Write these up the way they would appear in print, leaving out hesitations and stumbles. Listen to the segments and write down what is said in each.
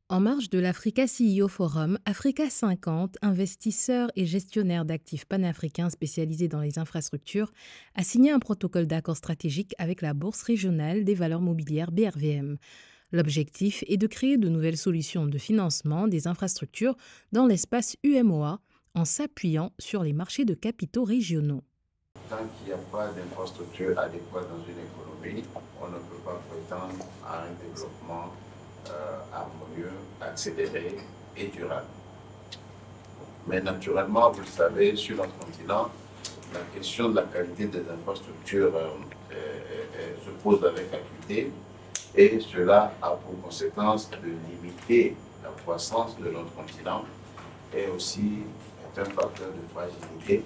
En marge de l'Africa CEO Forum, Africa 50, investisseur et gestionnaire d'actifs panafricains spécialisé dans les infrastructures, a signé un protocole d'accord stratégique avec la Bourse régionale des valeurs mobilières BRVM. L'objectif est de créer de nouvelles solutions de financement des infrastructures dans l'espace UMOA en s'appuyant sur les marchés de capitaux régionaux. Tant qu'il n'y a pas d'infrastructure adéquate dans une économie, on ne peut pas prétendre à un développement harmonieux, accéléré et durable. Mais naturellement, vous le savez, sur notre continent, la question de la qualité des infrastructures se pose avec acuité et cela a pour conséquence de limiter la croissance de notre continent et aussi est un facteur de fragilité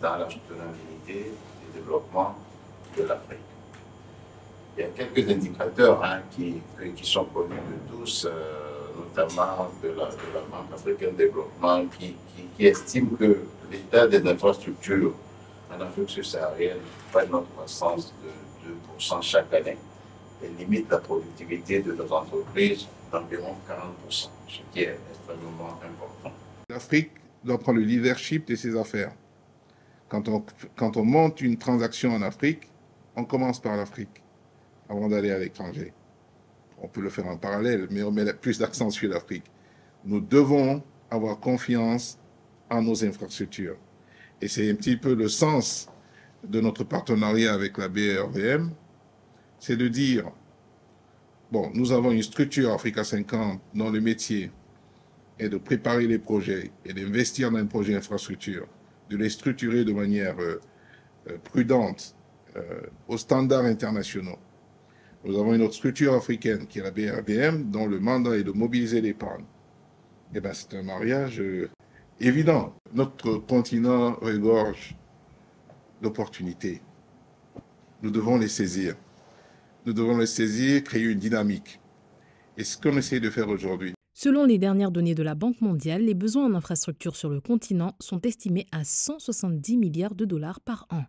dans la soutenabilité du développement de l'Afrique. Il y a quelques indicateurs qui sont connus de tous, notamment de la Banque africaine de développement, qui estime que l'état des infrastructures en Afrique subsaharienne freine notre croissance de 2% chaque année et limite la productivité de nos entreprises d'environ 40%, ce qui est extrêmement important. L'Afrique doit prendre le leadership de ses affaires. Quand on monte une transaction en Afrique, on commence par l'Afrique avant d'aller à l'étranger. On peut le faire en parallèle, mais on met plus d'accent sur l'Afrique. Nous devons avoir confiance en nos infrastructures. Et c'est un petit peu le sens de notre partenariat avec la BRVM, c'est de dire, bon, nous avons une structure Africa 50 dont le métier est de préparer les projets et d'investir dans un projet d'infrastructure, de les structurer de manière prudente aux standards internationaux. Nous avons une autre structure africaine qui est la BRVM, dont le mandat est de mobiliser l'épargne. Eh bien, c'est un mariage évident. Notre continent regorge d'opportunités. Nous devons les saisir. Nous devons les saisir, créer une dynamique. Et ce qu'on essaie de faire aujourd'hui. Selon les dernières données de la Banque mondiale, les besoins en infrastructures sur le continent sont estimés à 170 milliards de dollars par an.